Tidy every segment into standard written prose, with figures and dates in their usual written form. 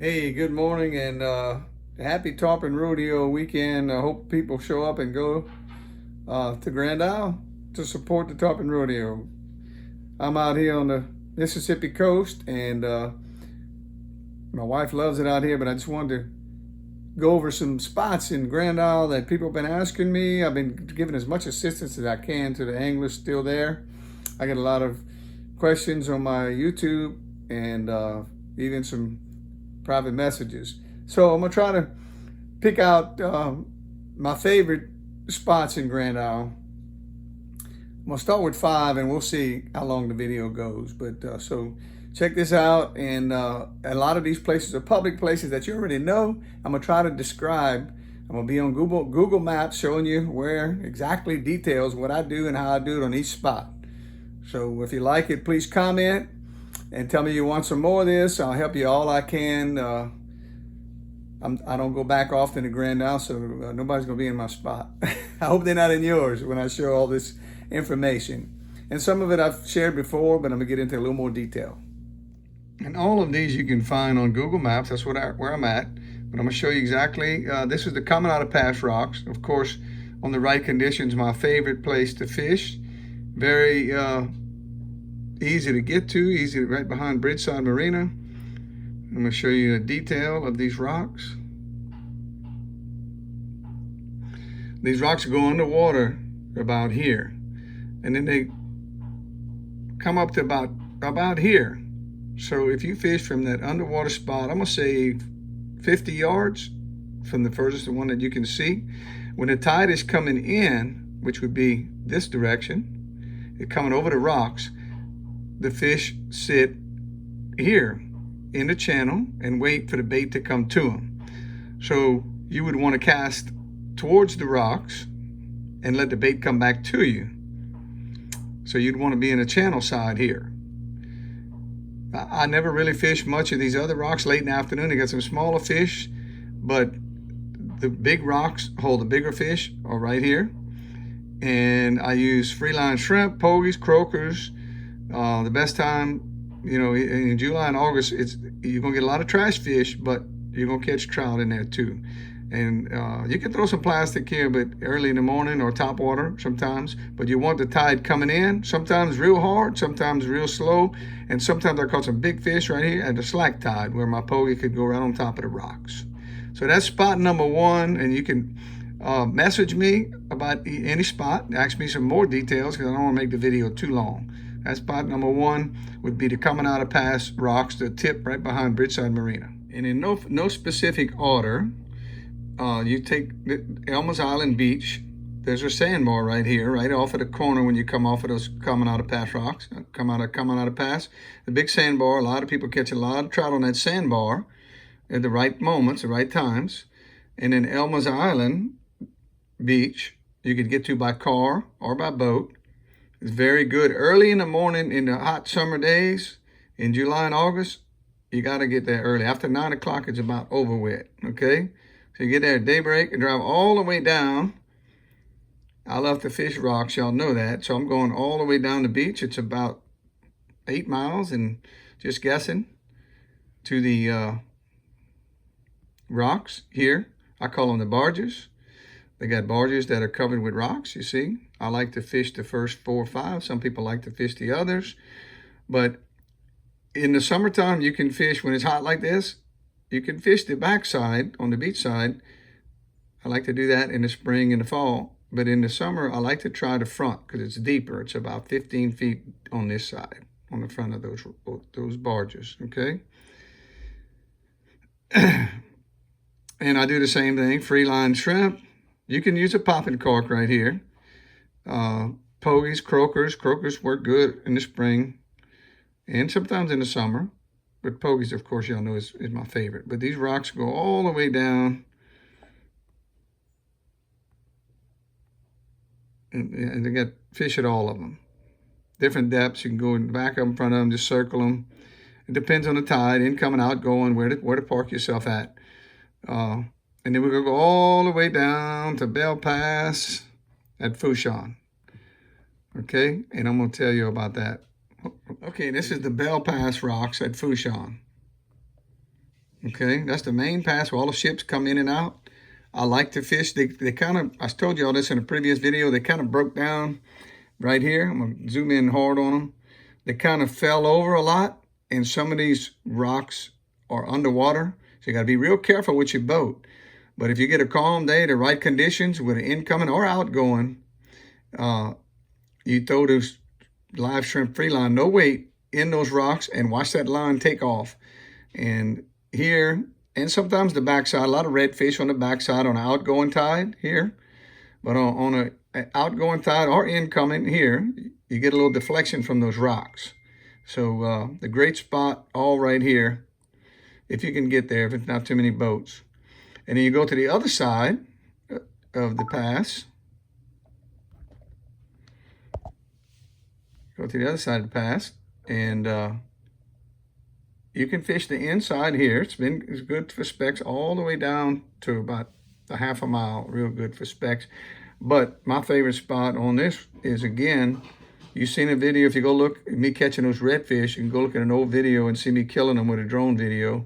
Hey, good morning and happy Tarpon Rodeo weekend. I hope people show up and go to Grand Isle to support the Tarpon Rodeo. I'm out here on the Mississippi coast and my wife loves it out here, but I just wanted to go over some spots in Grand Isle that people have been asking me. I've been giving as much assistance as I can to the anglers still there. I get a lot of questions on my YouTube and even some private messages. So I'm gonna try to pick out my favorite spots in Grand Isle. I'm gonna start with 5, and we'll see how long the video goes. But so check this out, and a lot of these places are public places that you already know. I'm gonna try to describe. I'm gonna be on Google Maps showing you where exactly details what I do and how I do it on each spot. So if you like it, please comment and tell me you want some more of this. I'll help you all I can. I don't go back often to Grand Isle, so nobody's gonna be in my spot. I hope they're not in yours when I share all this information. And some of it I've shared before, but I'm gonna get into a little more detail. And all of these you can find on Google Maps. That's where I'm at. But I'm gonna show you exactly. This is the coming out of Pass Rocks. Of course, on the right conditions, my favorite place to fish. Very easy to get to, right behind Bridgeside Marina. I'm going to show you a detail of these rocks. These rocks go underwater about here, and then they come up to about here. So if you fish from that underwater spot, I'm going to say 50 yards from the furthest one that you can see. When the tide is coming in, which would be this direction, it's coming over the rocks, the fish sit here in the channel and wait for the bait to come to them. So you would want to cast towards the rocks and let the bait come back to you. So you'd want to be in the channel side here. I never really fish much of these other rocks late in the afternoon. They got some smaller fish, but the big rocks hold the bigger fish are right here. And I use free line shrimp, pogies, croakers. The best time, in July and August, you're gonna get a lot of trash fish, but you're gonna catch trout in there too. And you can throw some plastic here, but early in the morning or top water sometimes. But you want the tide coming in, sometimes real hard, sometimes real slow, and sometimes I caught some big fish right here at the slack tide where my pogie could go right on top of the rocks. So that's spot number 1, and you can message me about any spot. Ask me some more details because I don't want to make the video too long. That's spot number 1 would be the coming out of Pass Rocks, the tip right behind Bridgeside Marina. And in no specific order, you take the Elmer's Island Beach. There's a sandbar right here, right off of the corner when you come off of those coming out of Pass Rocks, coming out of Pass. The big sandbar, a lot of people catch a lot of trout on that sandbar at the right moments, the right times. And then Elmer's Island Beach, you could get to by car or by boat. It's very good early in the morning in the hot summer days in July and August. You got to get there early. After 9 o'clock, it's about over with, okay? So you get there at daybreak and drive all the way down. I love to fish rocks, y'all know that. So I'm going all the way down the beach. It's about 8 miles and just guessing to the rocks here. I call them the barges. They got barges that are covered with rocks, you see. I like to fish the first 4 or 5. Some people like to fish the others. But in the summertime, you can fish when it's hot like this. You can fish the backside on the beach side. I like to do that in the spring and the fall. But in the summer, I like to try the front because it's deeper. It's about 15 feet on this side, on the front of those barges, okay? And I do the same thing, free line shrimp. You can use a popping cork right here. Pogies, croakers. Croakers work good in the spring and sometimes in the summer. But pogies, of course, y'all know is my favorite. But these rocks go all the way down. And they got fish at all of them. Different depths. You can go in the back of them, front of them, just circle them. It depends on the tide, incoming, outgoing, where to park yourself at. And then we're going to go all the way down to Bell Pass at Fouchon. Okay, and I'm going to tell you about that. Okay, this is the Bell Pass rocks at Fouchon. Okay, that's the main pass where all the ships come in and out. I like to fish. They kind of, I told you all this in a previous video, they kind of broke down right here. I'm going to zoom in hard on them. They kind of fell over a lot, and some of these rocks are underwater. So you got to be real careful with your boat. But if you get a calm day, the right conditions with an incoming or outgoing, you throw this live shrimp free line, no weight, in those rocks and watch that line take off. And here, and sometimes the backside, a lot of redfish on the backside on an outgoing tide here. But on an outgoing tide or incoming here, you get a little deflection from those rocks. So the great spot all right here, if you can get there, if it's not too many boats. And then you go to the other side of the pass. Go to the other side of the pass, and you can fish the inside here. It's good for specks all the way down to about a half a mile, real good for specks. But my favorite spot on this is, again, you've seen a video. If you go look at me catching those redfish, you can go look at an old video and see me killing them with a drone video.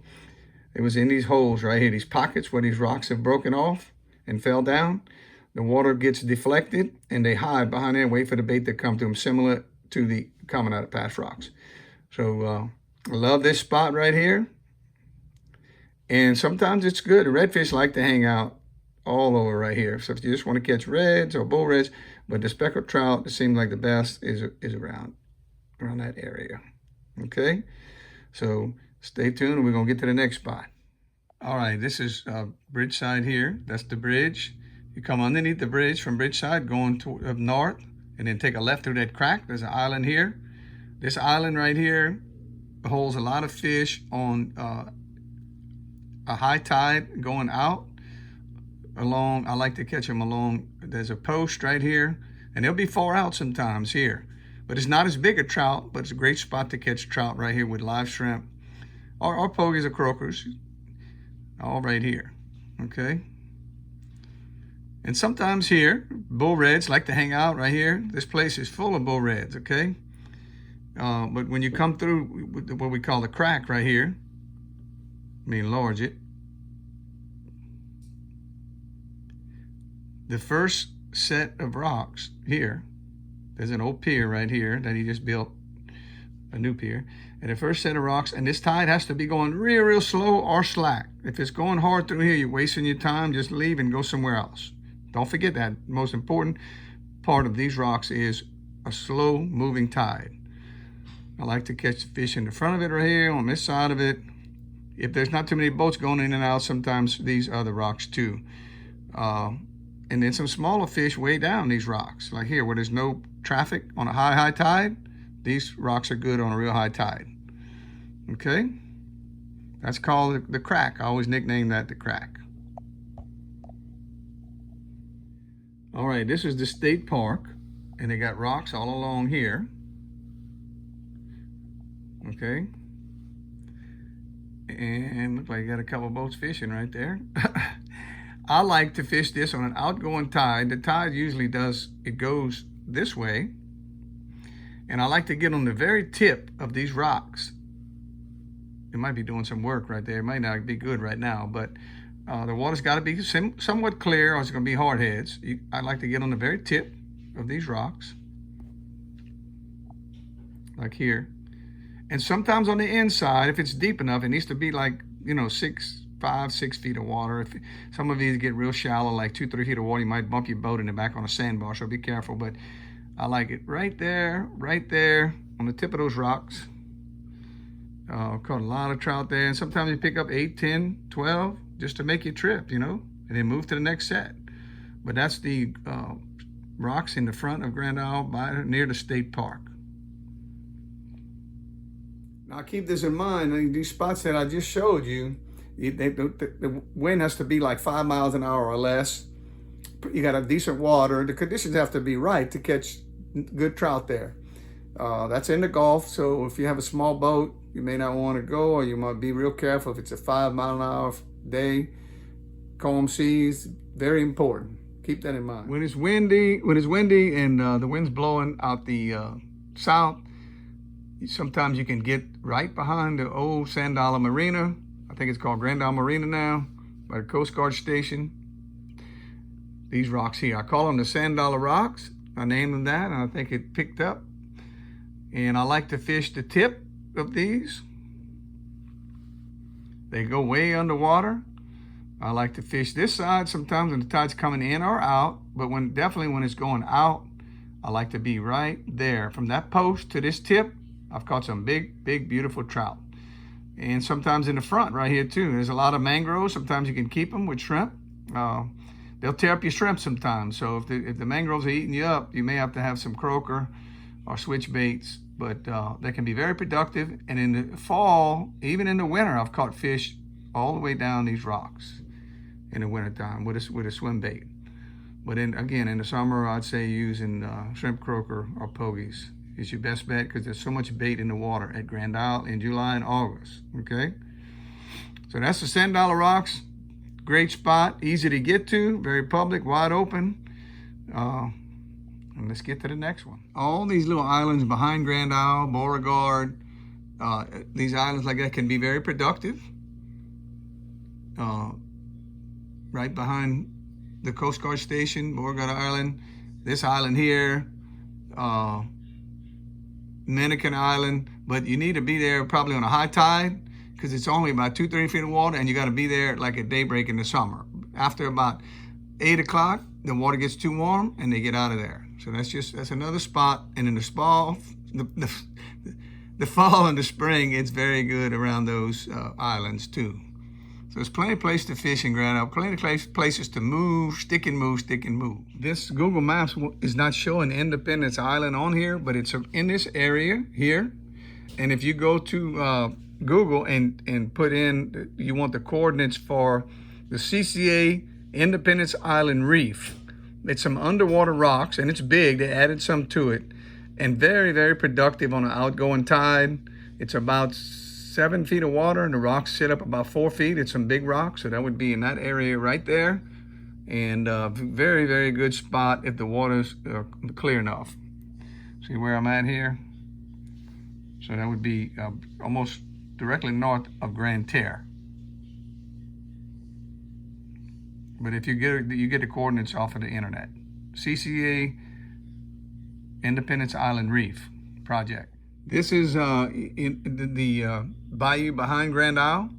It was in these holes right here, these pockets where these rocks have broken off and fell down. The water gets deflected, and they hide behind there and wait for the bait to come to them, similar to the coming out of past rocks. So I love this spot right here. And sometimes it's good. The redfish like to hang out all over right here. So if you just want to catch reds or bull reds, but the speckled trout, it seems like the best is around that area. Okay, so stay tuned and we're going to get to the next spot. All right, this is bridge side here. That's the bridge. You come underneath the bridge from bridge side going to up north, and then take a left through that crack. There's an island here. This island right here holds a lot of fish on a high tide going out along. I like to catch them along. There's a post right here, and they'll be far out sometimes here. But it's not as big a trout, but it's a great spot to catch trout right here with live shrimp or pogies or croakers, all right here, okay? And sometimes here, bull reds like to hang out right here. This place is full of bull reds, okay? But when you come through what we call the crack right here, let me enlarge it. The first set of rocks here, there's an old pier right here that he just built, a new pier. And the first set of rocks, and this tide has to be going real slow or slack. If it's going hard through here, you're wasting your time. Just leave and go somewhere else. Don't forget that. The most important part of these rocks is a slow moving tide. I like to catch the fish in the front of it right here, on this side of it. If there's not too many boats going in and out, sometimes these are the rocks too. And then some smaller fish way down these rocks. Like here, where there's no traffic on a high tide, these rocks are good on a real high tide. Okay? That's called the crack. I always nickname that the crack. All right, this is the state park, and they got rocks all along here. Okay? And looks like you got a couple boats fishing right there. I like to fish this on an outgoing tide. The tide usually goes this way. And I like to get on the very tip of these rocks. It might be doing some work right there. It might not be good right now, but the water's got to be somewhat clear or it's going to be hard heads. I like to get on the very tip of these rocks, like here. And sometimes on the inside, if it's deep enough, it needs to be like, 5, 6 feet of water. If some of these get real shallow, like 2, 3 feet of water, you might bump your boat in the back on a sandbar, so be careful. But I like it right there on the tip of those rocks. Caught a lot of trout there, and sometimes you pick up 8, 10, 12 just to make your trip, and then move to the next set. But that's the rocks in the front of Grand Isle near the state park. Now keep this in mind, these spots that I just showed you, the wind has to be like 5 miles an hour or less. You got a decent water. The conditions have to be right to catch good trout there. That's in the Gulf, so if you have a small boat, you may not want to go, or you might be real careful if it's a 5 mile an hour day. Calm seas, very important. Keep that in mind. When it's windy and the wind's blowing out the south, sometimes you can get right behind the old Sand Dollar Marina. I think it's called Grand Isle Marina now, by the Coast Guard station. These rocks here, I call them the Sand Dollar Rocks. I named them that, and I think it picked up. And I like to fish the tip of these. They go way underwater. I like to fish this side sometimes when the tide's coming in or out, but definitely when it's going out, I like to be right there. From that post to this tip, I've caught some big, beautiful trout. And sometimes in the front right here too. There's a lot of mangroves. Sometimes you can keep them with shrimp. They'll tear up your shrimp sometimes. So if the mangroves are eating you up, you may have to have some croaker or switch baits. But they can be very productive. And in the fall, even in the winter, I've caught fish all the way down these rocks in the wintertime with a swim bait. But again, in the summer, I'd say using shrimp croaker or pogies is your best bet, because there's so much bait in the water at Grand Isle in July and August, okay? So that's the Sand Dollar Rocks. Great spot, easy to get to, very public, wide open. And let's get to the next one. All these little islands behind Grand Isle, Beauregard, these islands like that can be very productive. Right behind the Coast Guard station, Beauregard Island, this island here, Dominican Island, but you need to be there probably on a high tide, because it's only about 2-3 feet of water, and you got to be there like at daybreak in the summer. After about 8 o'clock, the water gets too warm and they get out of there. So that's another spot. And in the fall, the fall and the spring, it's very good around those islands too. So there's plenty of places to fish in Grand Isle, plenty of places to move, stick and move. This Google Maps is not showing Independence Island on here, but it's in this area here. And if you go to Google and put in, you want the coordinates for the CCA Independence Island Reef. It's some underwater rocks, and it's big. They added some to it, and very, very productive on an outgoing tide. It's about 7 feet of water, and the rocks sit up about 4 feet. It's some big rocks, so that would be in that area right there. And very, very good spot if the water's clear enough. See where I'm at here? So that would be almost directly north of Grand Terre. But if you get the coordinates off of the internet. CCA Independence Island Reef Project. This is in the bayou behind Grand Isle,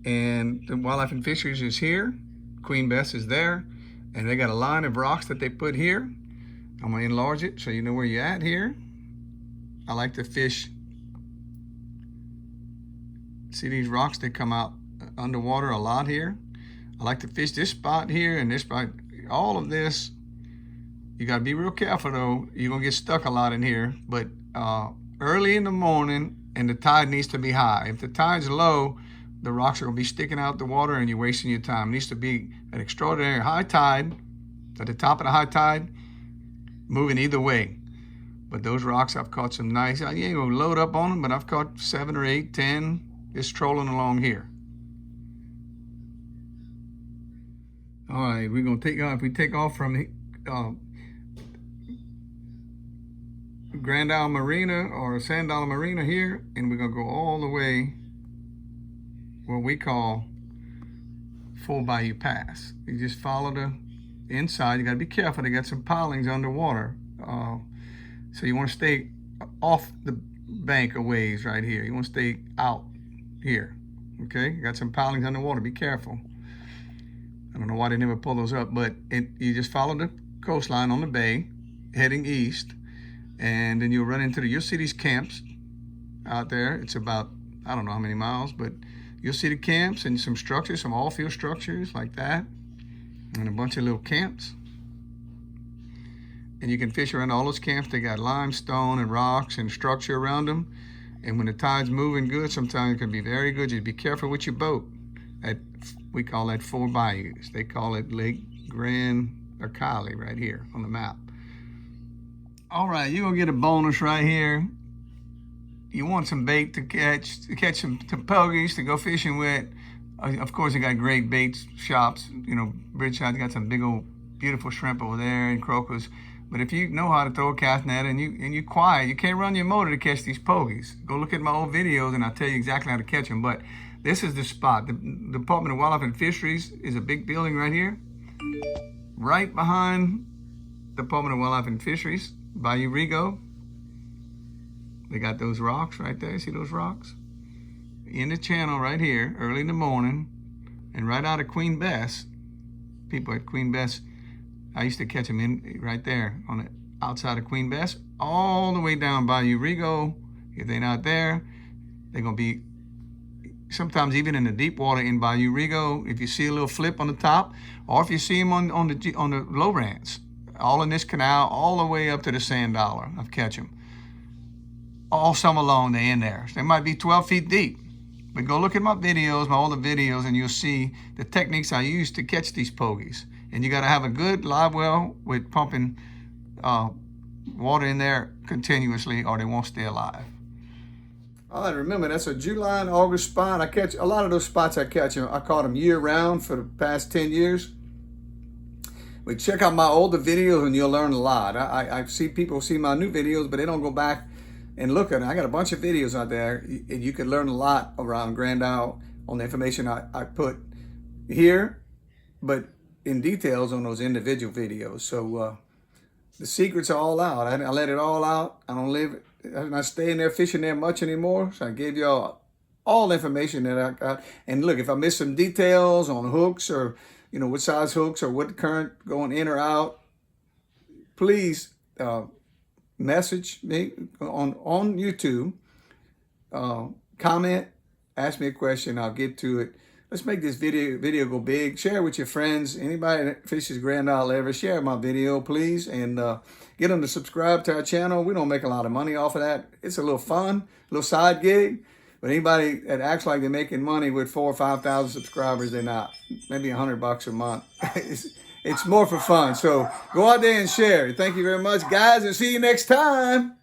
and the Wildlife and Fisheries is here. Queen Bess is there, and they got a line of rocks that they put here. I'm gonna enlarge it so you know where you're at here. I like to fish. See these rocks? They come out underwater a lot here. I like to fish this spot here and this spot. All of this, you gotta be real careful though. You're gonna get stuck a lot in here, but early in the morning, and the tide needs to be high. If the tide's low, the rocks are gonna be sticking out the water and you're wasting your time. It needs to be an extraordinary high tide, at the top of the high tide, moving either way. But those rocks, I've caught some nice, you ain't gonna load up on them, but I've caught 7 or 8, 10, just trolling along here. All right, we're gonna take off. If we take off from Grand Isle Marina or Sand Dollar Marina here, and we're gonna go all the way what we call Full Bayou Pass. You just follow the inside. You gotta be careful. They got some pilings underwater, so you want to stay off the bank a ways right here. You want to stay out here. Okay, you got some pilings underwater. Be careful. I don't know why they never pull those up, but you just follow the coastline on the bay, heading east, and then you'll run into you'll see these camps out there. It's about, I don't know how many miles, but you'll see the camps and some structures, some all-field structures like that, and a bunch of little camps. And you can fish around all those camps. They got limestone and rocks and structure around them. And when the tide's moving good, sometimes it can be very good. Just be careful with your boat. We call that 4 bayous. They call it Lake Grand Isle right here on the map. All right, you're gonna get a bonus right here. You want some bait to catch some pogies to go fishing with. Of course, they got great bait shops. You know, Bridgeside got some big old beautiful shrimp over there and croakers. But if you know how to throw a cast net and you're quiet, you can't run your motor to catch these pogies. Go look at my old videos and I'll tell you exactly how to catch them. But This is the spot. The Department of Wildlife and Fisheries is a big building right here. Right behind Department of Wildlife and Fisheries, Bayou Rigo. They got those rocks right there. See those rocks? In the channel right here, early in the morning, and right out of Queen Bess. People at Queen Bess, I used to catch them in right there on the outside of Queen Bess, all the way down Bayou Rigo. If they're not there, they're gonna be sometimes even in the deep water in Bayou Rigo. If you see a little flip on the top, or if you see them on the lowlands, all in this canal, all the way up to the Sand Dollar. I've catch them all summer long. They're in there. They might be 12 feet deep. But go look at my videos, my older videos, and you'll see the techniques I use to catch these pogies. And you got to have a good live well with pumping water in there continuously, or they won't stay alive. All right, remember, that's a July and August spot. I catch a lot of those spots. I caught them year round for the past 10 years. But check out my older videos and you'll learn a lot. I see people see my new videos, but they don't go back and look at it. I got a bunch of videos out there, and you can learn a lot around Grand Isle on the information I put here, but in details on those individual videos. So the secrets are all out. I let it all out. I'm not staying there fishing there much anymore. So I gave y'all all the information that I got. And look, if I missed some details on hooks, or what size hooks, or what current going in or out, please message me on YouTube, comment, ask me a question, I'll get to it. Let's make this video go big. Share with your friends. Anybody that fishes Grand Isle ever, share my video, please, and get them to subscribe to our channel. We don't make a lot of money off of that. It's a little fun, a little side gig. But anybody that acts like they're making money with 4,000 or 5,000 subscribers, they're not. Maybe $100 a month. It's more for fun. So go out there and share. Thank you very much, guys, and see you next time.